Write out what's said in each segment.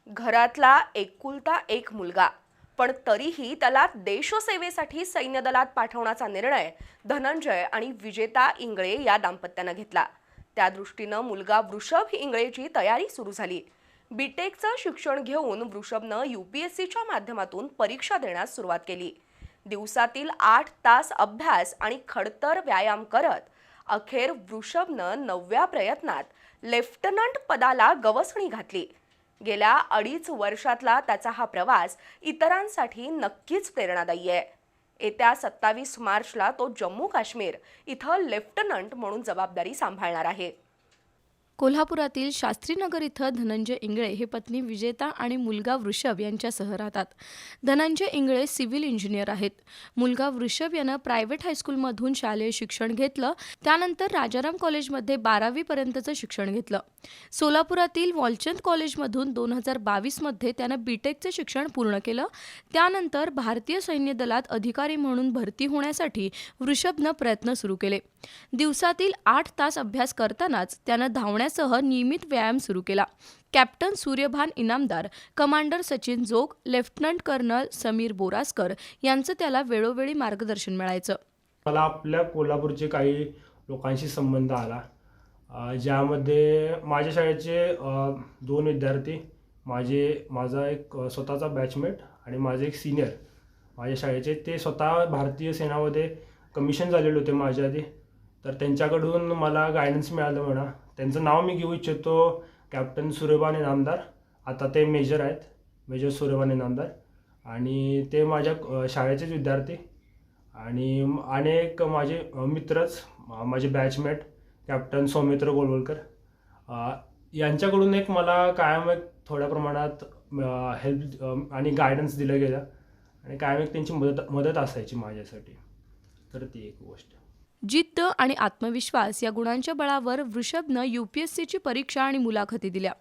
घरातला एकुलता एक मुलगा, पण तरीही त्याला देशसेवेसाठी सैन्य दलात पाठवण्याचा निर्णय धनंजय आणि विजेता इंगळे या दाम्पत्यानं घेतला। त्या दृष्टीनं मुलगा वृषभ इंगळेची तयारी सुरू झाली। बीटेकचं शिक्षण घेऊन वृषभनं यूपीएससीच्या माध्यमातून परीक्षा देण्यास सुरुवात केली। दिवसातील 8 तास अभ्यास आणि खडतर व्यायाम करत अखेर वृषभनं 9व्या प्रयत्नात लेफ्टनंट पदाला गवसणी घातली। गेल्या 2.5 वर्षातला त्याचा हा प्रवास इतरांसाठी नक्कीच प्रेरणादायी आहे। येत्या 27 मार्चला तो जम्मू काश्मीर इथं लेफ्टनंट म्हणून जबाबदारी सांभाळणार आहे। कोल्हापुरातील शास्त्रीनगर इथं धनंजय इंगळे हे पत्नी विजेता आणि मुलगा वृषभ यांच्यासह राहतात। धनंजय इंगळे सिव्हिल इंजिनियर आहेत। मुलगा वृषभ यानं प्रायव्हेट हायस्कूलमधून शालेय शिक्षण घेतलं, त्यानंतर राजाराम कॉलेजमध्ये 12वी पर्यंतचं शिक्षण घेतलं। सोलापुरातील वॉलचंद कॉलेजमधून 2022 मध्ये त्यानं बीटेकचं शिक्षण पूर्ण केलं। त्यानंतर भारतीय सैन्य दलात अधिकारी म्हणून भरती होण्यासाठी वृषभनं प्रयत्न सुरू केले। दिवसातील 8 तास अभ्यास करतानाच त्यानं धावण्यासह नियमित व्यायाम सुरू केला। कॅप्टन सूर्यभान इनामदार, कमांडर सचिन जोग, लेफ्टनंट कर्नल समीर बोरासकर यांचं त्याला वेळोवेळी मार्गदर्शन मिळायचं। मला आपल्या कोल्हापूरचे काही लोकांशी संबंध आला, ज्यामध्ये माझ्या शाळेचे 2 विद्यार्थी, माझा एक स्वतःचा बॅचमेट आणि माझे एक सिनियर माझ्या शाळेचे, ते स्वतः भारतीय सेनामध्ये कमिशन झालेले होते माझ्या आधी। तर त्यांच्याकडून मला गायडन्स मिळालं म्हणा। त्यांचं नाव मी घेऊ इच्छितो, कॅप्टन सूर्यभान इनामदार। आता ते मेजर आहेत, मेजर सूर्यभान इनामदार, आणि ते माझ्या शाळेचेच विद्यार्थी आणि अनेक माझे मित्रच, माझे बॅचमेट कॅप्टन सौमित्र गोलवलकर, यांच्याकडून एक मला कायम एक थोड्या प्रमाणात हेल्प आणि गायडन्स दिलं गेलं आणि कायम एक त्यांची मदत असायची माझ्यासाठी। तर ती एक गोष्ट। जिद्द आणि आत्मविश्वास या गुणांच्या बळावर वृषभनं यूपीएससीची परीक्षा आणि मुलाखती दिल्या।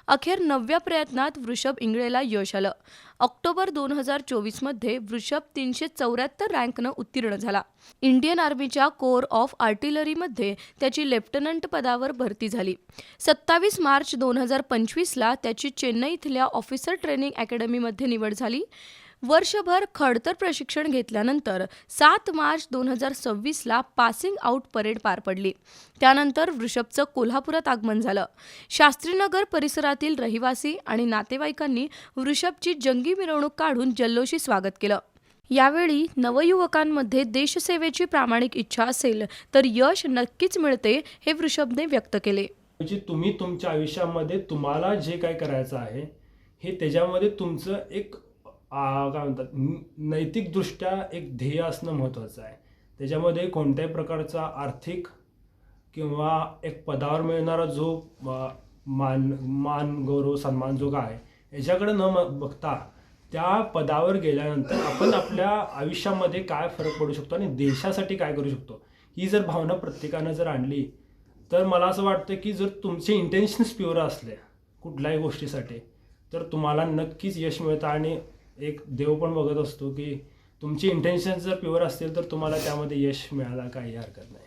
अखेर 9व्या प्रयत्नात वृषभ इंगळेला यश आलं। ऑक्टोबर 2024 मध्ये वृषभ 374 रँकनं उत्तीर्ण झाला। इंडियन आर्मीच्या कोर ऑफ आर्टिलरीमध्ये त्याची लेफ्टनंट पदावर भरती झाली। 27 मार्च 2025ला त्याची चेन्नई इथल्या ऑफिसर ट्रेनिंग अकॅडमीमध्ये निवड झाली। वर्षभर खडतर प्रशिक्षण घेतल्यानंतर 7 मार्च 2026ला पासिंग आउट परेड पार पडली। त्यानंतर वृषभचं कोल्हापुरात आगमन झालं। शास्त्रीनगर परिसरातील रहिवासी आणि नातेवाईकांनी वृषभची जंगी मिरवणूक काढून जल्लोषी स्वागत केलं। यावेळी नवयुवकांमध्ये देशसेवेची प्रामाणिक इच्छा असेल तर यश नक्कीच मिळते, हे वृषभने व्यक्त केले। तुम्ही तुमच्या आयुष्यामध्ये तुम्हाला जे काय करायचं आहे, हे त्याच्यामध्ये तुमचं एक काय म्हणतात, नैतिकदृष्ट्या एक ध्येय असणं महत्त्वाचं आहे। त्याच्यामध्ये कोणत्याही प्रकारचा आर्थिक किंवा एक पदावर मिळणारा जो मान गौरव सन्मान जो आहे, याच्याकडे न बघता त्या पदावर गेल्यानंतर आपण आपल्या आयुष्यामध्ये काय फरक पडू शकतो आणि देशासाठी काय करू शकतो, ही जर भावना प्रत्येकानं जर आणली, तर मला असं वाटतं की जर तुमचे इंटेन्शन्स प्युअर असले कुठल्याही गोष्टीसाठी, तर तुम्हाला नक्कीच यश मिळतं। आणि एक देव पण बघत असतो की तुमची इंटेन्शन्स जर प्युअर असतील तर तुम्हाला त्यामध्ये यश मिळायला काही हरकत नाही।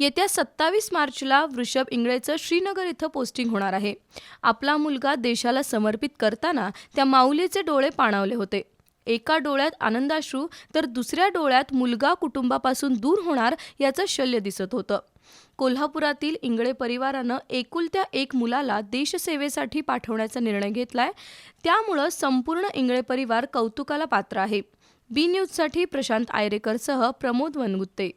येत्या 27 मार्चला वृषभ इंगळेचं श्रीनगर इथं पोस्टिंग होणार आहे। आपला मुलगा देशाला समर्पित करताना त्या माऊलीचे डोळे पाणावले होते। एका डोळ्यात आनंदाश्रू तर दुसऱ्या डोळ्यात मुलगा कुटुंबापासून दूर होणार याचं शल्य दिसत होतं। कोल्हापुरातील इंगळे परिवारानं एकुलत्या एक मुलाला देशसेवेसाठी पाठवण्याचा निर्णय घेतलाय, त्यामुळं संपूर्ण इंगळे परिवार कौतुकाला पात्र आहे। बी न्यूजसाठी प्रशांत आयरेकरसह प्रमोद वनगुत्ते।